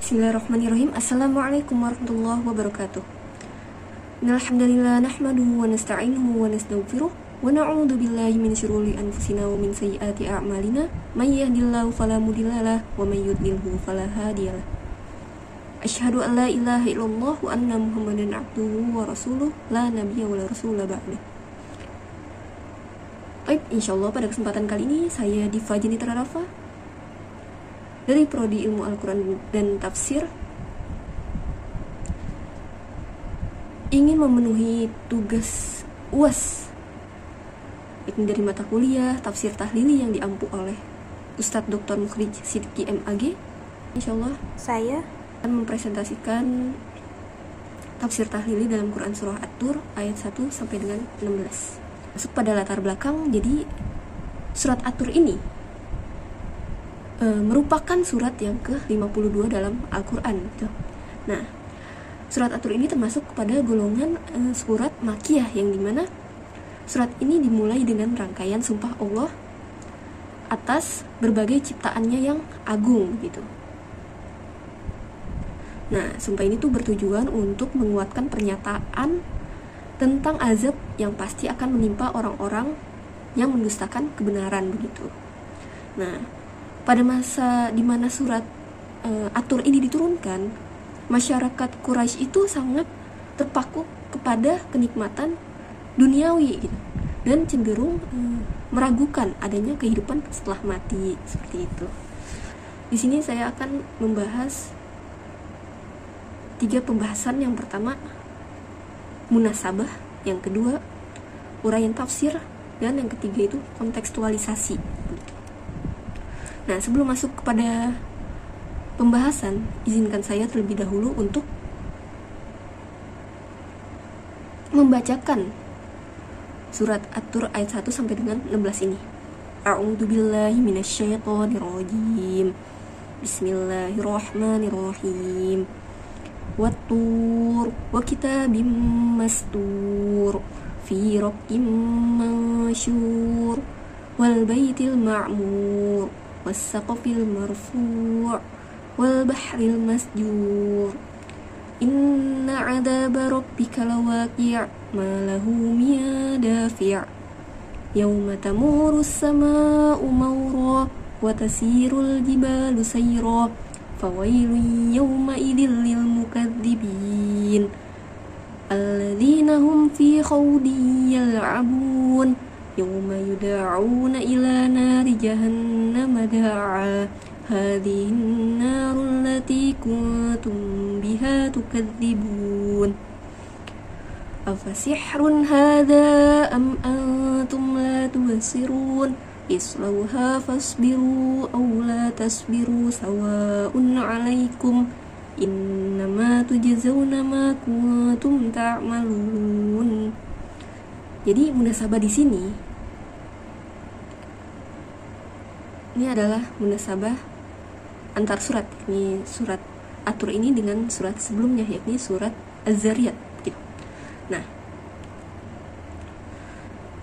Bismillahirrahmanirrahim. Assalamualaikum warahmatullahi wabarakatuh. Innal hamdalillah nahmaduhu wa nasta'inuhu wa nastaghfiruh wa na'udzu billahi min syururi anfusina wa min sayyiati a'malina. May yahdihillahu fala mudhillalah wa may yudlilhu fala hadiyalah. Asyhadu an la ilaha illallah wa anna Muhammadan abduhu wa rasuluh la nabiyya wa la rasula ba'dah. Baik, insyaallah pada kesempatan kali ini saya Diva Jenitra Rafa dari Prodi Ilmu Al-Quran dan Tafsir ingin memenuhi tugas UAS, yakni dari mata kuliah Tafsir Tahlili yang diampu oleh Ustadz Dr. Mukhrij Sidki MAG. Insyaallah saya akan mempresentasikan Tafsir Tahlili dalam Quran Surah At-Tur ayat 1 sampai dengan 16. Masuk pada latar belakang, jadi surat At-Tur ini merupakan surat yang ke-52 dalam Al-Quran gitu. Nah, surat At-Tur ini termasuk kepada golongan surat Makiyah, yang dimana surat ini dimulai dengan rangkaian sumpah Allah atas berbagai ciptaannya yang agung gitu. Nah, sumpah ini tuh bertujuan untuk menguatkan pernyataan tentang azab yang pasti akan menimpa orang-orang yang mendustakan kebenaran begitu. Nah, pada masa di mana surat At-Tur ini diturunkan, masyarakat Quraisy itu sangat terpaku kepada kenikmatan duniawi gitu, dan cenderung meragukan adanya kehidupan setelah mati seperti itu. Di sini saya akan membahas 3 pembahasan. Yang pertama munasabah, yang kedua uraian tafsir, dan yang ketiga itu kontekstualisasi. Nah, sebelum masuk kepada pembahasan, izinkan saya terlebih dahulu untuk membacakan surat At-Tur ayat 1 sampai dengan 16 ini. A'udzubillahi minasyaitonirrajim. Bismillahirrahmanirrahim. Wat-tur wa kitabim mastur fi raqqim mansyur wal baitil ma'mur was-saqfil marfu' wal bahril masjur inna 'adaba rabbika lawaqi' ma lahu min dafi' yawma tamuru as-samaa'u mawra wa tasirul jibalu sayra fawailun yawma idzil lil mukadzibin alladzina hum fi khawdin yal'abun yawma yuda'una ila nari jahannam da'a hadhihi narul lati kuntum biha tukadzibun afasihrun hadha am antum la tubsirun islauha fasbiru aw la tasbiru sawa'un 'alaikum innama tujzauna ma kuntum ta'malun. Jadi munasabah di sini ini adalah munasabah antar surat, ini surat At-Tur ini dengan surat sebelumnya, yakni surat Az-Zariyat gitu. Nah,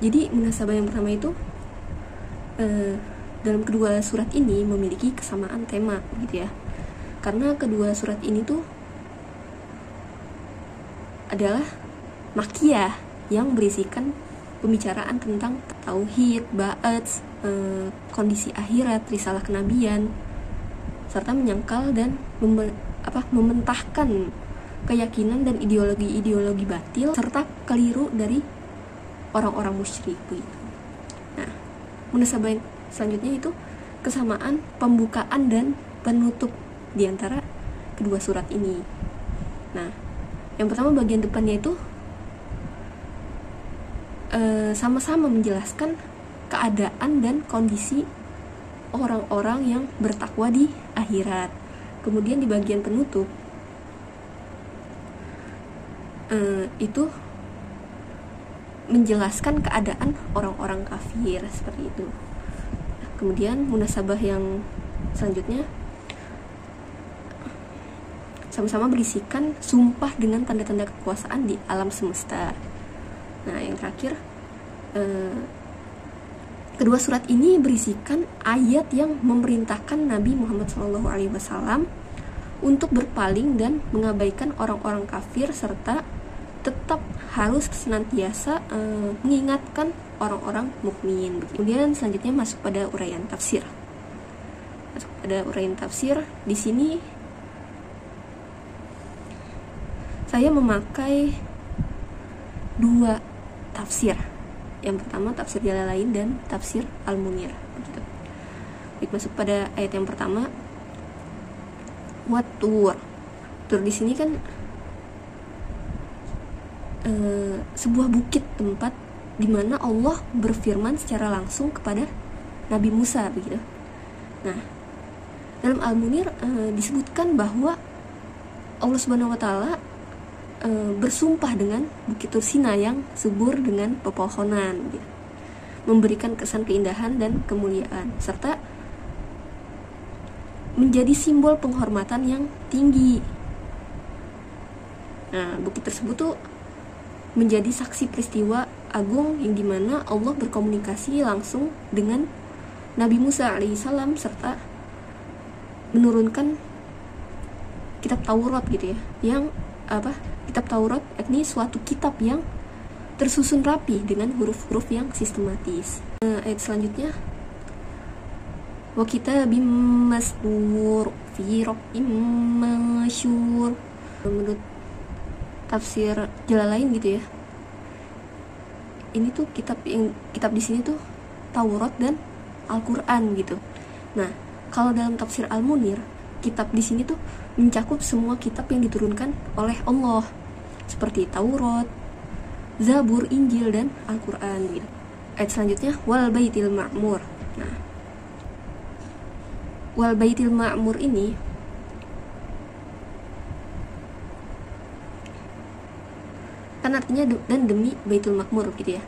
jadi munasabah yang pertama itu dalam kedua surat ini memiliki kesamaan tema gitu ya, karena kedua surat ini tuh adalah Makiyah yang berisikan pembicaraan tentang tauhid, ba'ats, kondisi akhirat, risalah kenabian, serta menyangkal dan mementahkan keyakinan dan ideologi-ideologi batil serta keliru dari orang-orang musyrik begitu. Nah, munasabah selanjutnya itu kesamaan pembukaan dan penutup di antara kedua surat ini. Nah, yang pertama bagian depannya itu sama-sama menjelaskan keadaan dan kondisi orang-orang yang bertakwa di akhirat. Kemudian di bagian penutup itu menjelaskan keadaan orang-orang kafir seperti itu. Kemudian munasabah yang selanjutnya sama-sama berisikan sumpah dengan tanda-tanda kekuasaan di alam semesta. Nah, yang terakhir kedua surat ini berisikan ayat yang memerintahkan Nabi Muhammad SAW untuk berpaling dan mengabaikan orang-orang kafir, serta tetap harus senantiasa mengingatkan orang-orang mukmin. Kemudian selanjutnya masuk pada uraian tafsir. Di sini saya memakai 2 tafsir. Yang pertama tafsir Jalalain dan tafsir Al-Munir. Begitu. Baik, masuk pada ayat yang pertama. Wat-tur. Tur di sini kan sebuah bukit, tempat di mana Allah berfirman secara langsung kepada Nabi Musa, begitu. Nah, dalam Al-Munir disebutkan bahwa Allah Subhanahu wa taala bersumpah dengan Bukit Tur Sina yang subur dengan pepohonan, gitu, memberikan kesan keindahan dan kemuliaan, serta menjadi simbol penghormatan yang tinggi. Nah, bukit tersebut tuh menjadi saksi peristiwa agung yang dimana Allah berkomunikasi langsung dengan Nabi Musa alaihissalam, serta menurunkan kitab Taurat, gitu ya, yang kitab Taurat yakni suatu kitab yang tersusun rapi dengan huruf-huruf yang sistematis. Ayat selanjutnya, wa kitabim mastur fi raqqim mansyur. Menurut tafsir Jalalain, gitu ya, ini tuh kitab di sini tuh Taurat dan Al-Qur'an, gitu. Nah, kalau dalam tafsir Al-Munir, kitab di sini tuh mencakup semua kitab yang diturunkan oleh Allah, seperti Taurat, Zabur, Injil, dan Al-Qur'an, gitu. Ayat selanjutnya, wal baitil ma'mur. Nah, wal baitil ma'mur ini kan artinya dan demi Baitul Makmur, gitu ya,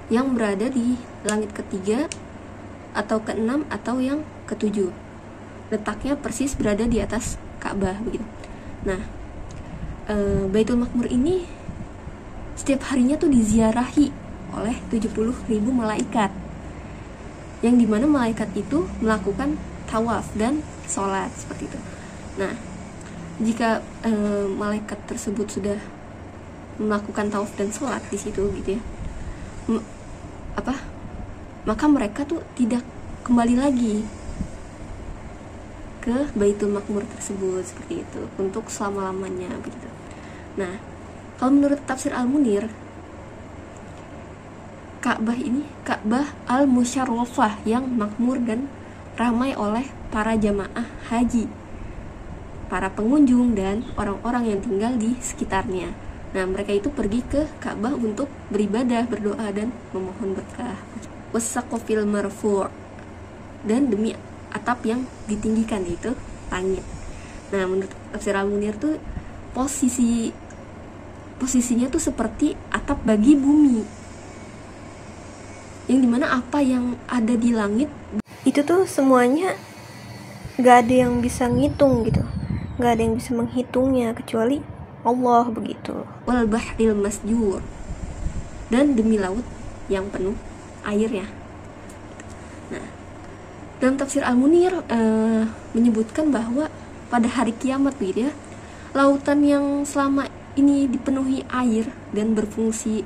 yang berada di langit ketiga atau keenam atau yang ketujuh. Letaknya persis berada di atas Ka'bah, begitu. Nah, Baitul Makmur ini setiap harinya tuh diziarahi oleh 70.000 malaikat, yang dimana malaikat itu melakukan tawaf dan sholat, seperti itu. Nah, jika malaikat tersebut sudah melakukan tawaf dan sholat di situ, gitu ya, maka mereka tuh tidak kembali lagi ke Baitul Makmur tersebut, seperti itu, untuk selama-lamanya, begitu. Nah, kalau menurut tafsir Al-Munir, Ka'bah al-Musyarrafah yang makmur dan ramai oleh para jamaah haji, para pengunjung, dan orang-orang yang tinggal di sekitarnya. Nah, mereka itu pergi ke Ka'bah untuk beribadah, berdoa, dan memohon berkah. Wasaqofil marfu', dan demi atap yang ditinggikan, yaitu langit. Nah, menurut tafsir Al-Munir tuh posisinya tuh seperti atap bagi bumi, yang dimana apa yang ada di langit itu tuh semuanya gak ada yang bisa ngitung, gitu, gak ada yang bisa menghitungnya kecuali Allah, begitu. Wal bahril masjur, dan demi laut yang penuh airnya. Nah, dalam tafsir Al-Munir menyebutkan bahwa pada hari kiamat, gitu ya, lautan yang selama ini dipenuhi air dan berfungsi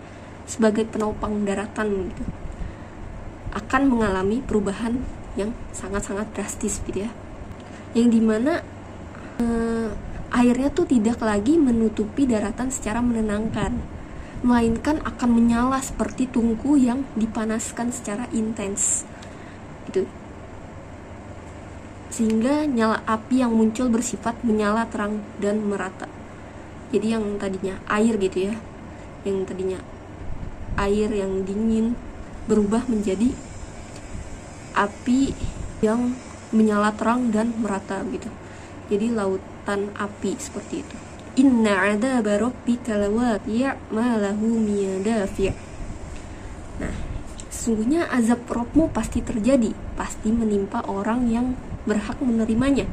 sebagai penopang daratan, gitu, akan mengalami perubahan yang sangat-sangat drastis, gitu ya, yang dimana airnya tuh tidak lagi menutupi daratan secara menenangkan, melainkan akan menyala seperti tungku yang dipanaskan secara intens, gitu, sehingga nyala api yang muncul bersifat menyala terang dan merata. Jadi yang tadinya air, gitu ya, yang tadinya air yang dingin berubah menjadi api yang menyala terang dan merata, gitu. Jadi lautan api seperti itu. Inna 'adzaba rabbika lawaqi' ma lahu miyadafi'. Nah, sesungguhnya azab Rabbmu pasti terjadi, pasti menimpa orang yang berhak menerimanya.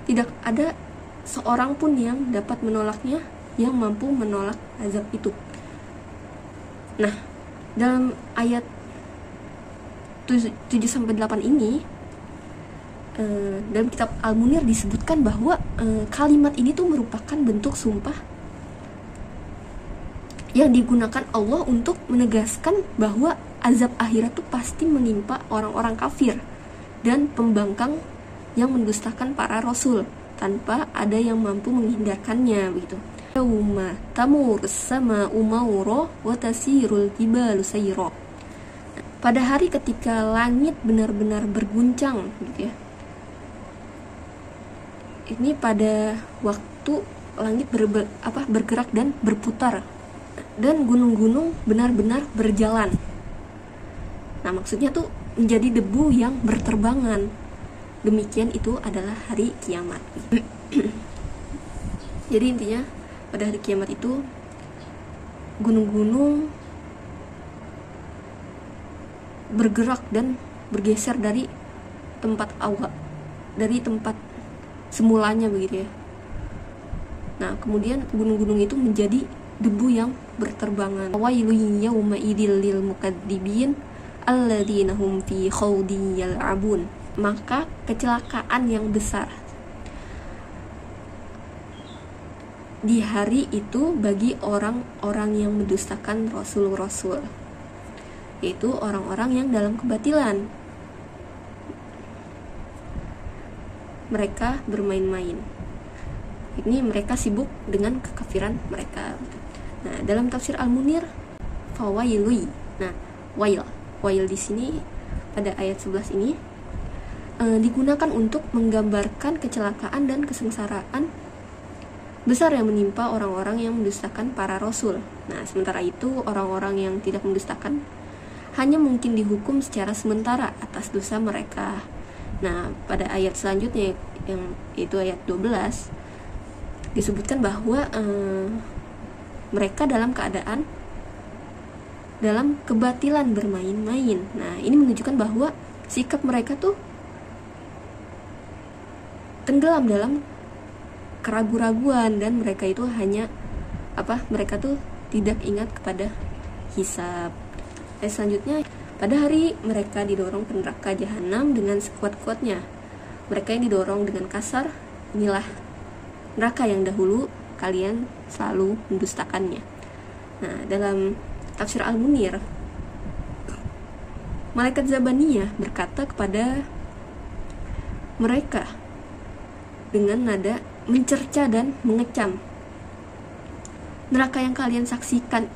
Tidak ada seorang pun yang dapat menolaknya, yang mampu menolak azab itu. Nah, dalam ayat 7-8 ini dalam kitab Al-Munir disebutkan bahwa kalimat ini tuh merupakan bentuk sumpah yang digunakan Allah untuk menegaskan bahwa azab akhirat tuh pasti menimpa orang-orang kafir dan pembangkang yang mendustakan para rasul tanpa ada yang mampu menghindarkannya begitu. Yauma tamurus sama'u mawra wa tasirul jibalu sayra. Pada hari ketika langit benar-benar berguncang gitu ya. Ini pada waktu langit bergerak dan berputar dan gunung-gunung benar-benar berjalan. Nah, maksudnya tuh menjadi debu yang berterbangan. Demikian itu adalah hari kiamat. Jadi intinya pada hari kiamat itu gunung-gunung bergerak dan bergeser dari tempat awal, dari tempat semulanya begitu ya. Nah, kemudian gunung-gunung itu menjadi debu yang berterbangan. Wailun yauma idil lil mukadzibin alladzina hum fi khawdin yal'abun. Maka kecelakaan yang besar di hari itu bagi orang-orang yang mendustakan rasul-rasul, yaitu orang-orang yang dalam kebatilan. Mereka bermain-main. Ini mereka sibuk dengan kekafiran mereka. Nah, dalam tafsir Al-Munir, fawailui. Nah, wail di sini pada ayat 11 ini digunakan untuk menggambarkan kecelakaan dan kesengsaraan besar yang menimpa orang-orang yang mendustakan para rasul. Nah, sementara itu orang-orang yang tidak mendustakan hanya mungkin dihukum secara sementara atas dosa mereka. Nah, pada ayat selanjutnya yang itu ayat 12 disebutkan bahwa mereka dalam keadaan dalam kebatilan bermain-main. Nah, ini menunjukkan bahwa sikap mereka tuh tenggelam dalam keraguan-raguan dan mereka itu hanya mereka tuh tidak ingat kepada hisab. Selanjutnya, pada hari mereka didorong ke neraka jahanam dengan sekuat-kuatnya. Mereka yang didorong dengan kasar, inilah neraka yang dahulu kalian selalu mendustakannya. Nah, dalam tafsir Al-Munir, malaikat Zabaniyah berkata kepada mereka dengan nada mencerca dan mengecam, neraka yang kalian saksikan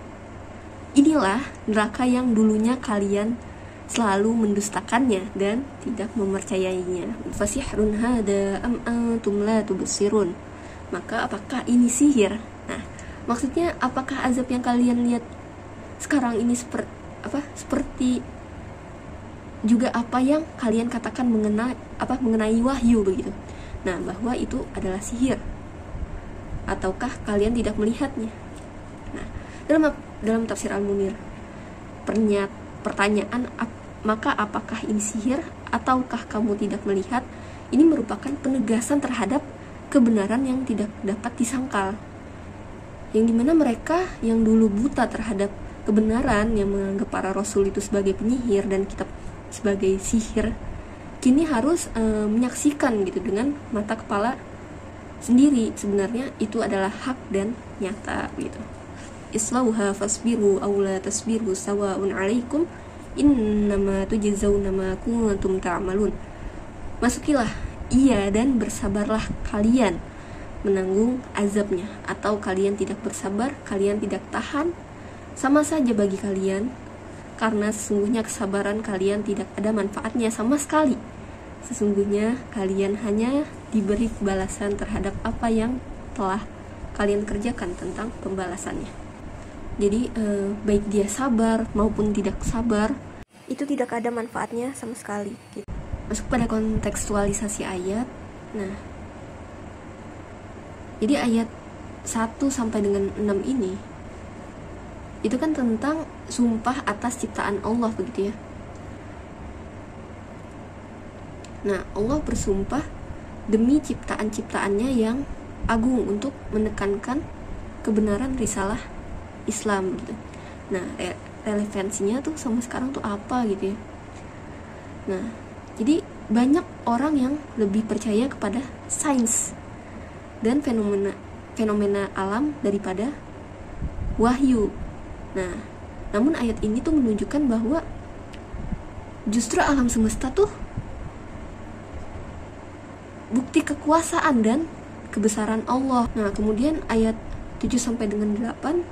inilah neraka yang dulunya kalian selalu mendustakannya dan tidak mempercayainya. Fasihrun hada am antum la tubsirun. Maka apakah ini sihir? Nah, maksudnya apakah azab yang kalian lihat sekarang ini seperti juga apa yang kalian katakan mengenai wahyu begitu. Nah, bahwa itu adalah sihir. Ataukah kalian tidak melihatnya? Nah, dalam tafsir Al-Munir, pertanyaan maka apakah ini sihir ataukah kamu tidak melihat, ini merupakan penegasan terhadap kebenaran yang tidak dapat disangkal, yang dimana mereka yang dulu buta terhadap kebenaran, yang menganggap para rasul itu sebagai penyihir dan kitab sebagai sihir, kini harus menyaksikan gitu dengan mata kepala sendiri sebenarnya itu adalah hak dan nyata gitu. Islauha fasbiru aw la tasbiru sawa'un 'alaikum innama tujzauna ma kuntum ta'malun. Masukilah ia dan bersabarlah kalian menanggung azabnya, atau kalian tidak bersabar, kalian tidak tahan, sama saja bagi kalian, karena sesungguhnya kesabaran kalian tidak ada manfaatnya sama sekali. Sesungguhnya kalian hanya diberi balasan terhadap apa yang telah kalian kerjakan tentang pembalasannya. Jadi baik dia sabar maupun tidak sabar, itu tidak ada manfaatnya sama sekali. Masuk pada kontekstualisasi ayat. Nah, jadi ayat 1 sampai dengan 6 ini itu kan tentang sumpah atas ciptaan Allah begitu ya. Nah, Allah bersumpah demi ciptaan-ciptaannya yang agung untuk menekankan kebenaran risalah Islam gitu. Nah, relevansinya tuh sama sekarang tuh apa gitu ya. Nah, jadi banyak orang yang lebih percaya kepada sains dan fenomena alam daripada wahyu. Nah, namun ayat ini tuh menunjukkan bahwa justru alam semesta tuh bukti kekuasaan dan kebesaran Allah. Nah, kemudian ayat 7 sampai dengan 8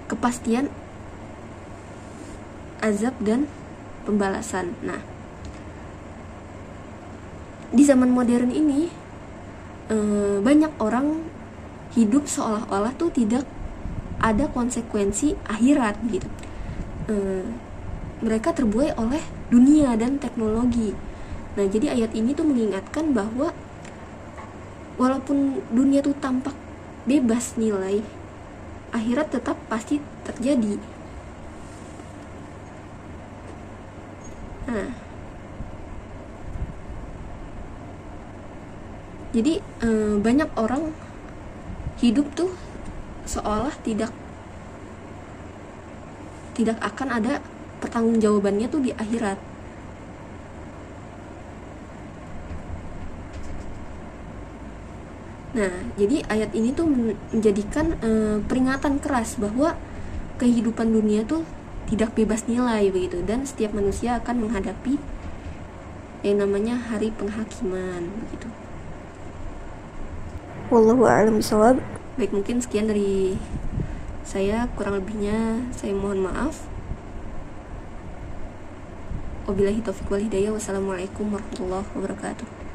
kepastian azab dan pembalasan. Nah, di zaman modern ini banyak orang hidup seolah-olah tuh tidak ada konsekuensi akhirat gitu. Mereka terbuai oleh dunia dan teknologi. Nah, jadi ayat ini tuh mengingatkan bahwa walaupun dunia tuh tampak bebas nilai, akhirat tetap pasti terjadi. Nah, jadi banyak orang hidup tuh seolah tidak akan ada pertanggungjawabannya tuh di akhirat. Nah, jadi ayat ini tuh menjadikan peringatan keras bahwa kehidupan dunia tuh tidak bebas nilai begitu, dan setiap manusia akan menghadapi yang namanya hari penghakiman begitu. Wallahu a'lam bishawab. Baik, mungkin sekian dari saya, kurang lebihnya saya mohon maaf. Wabillahi taufiq wal hidayah. Wassalamualaikum warahmatullahi wabarakatuh.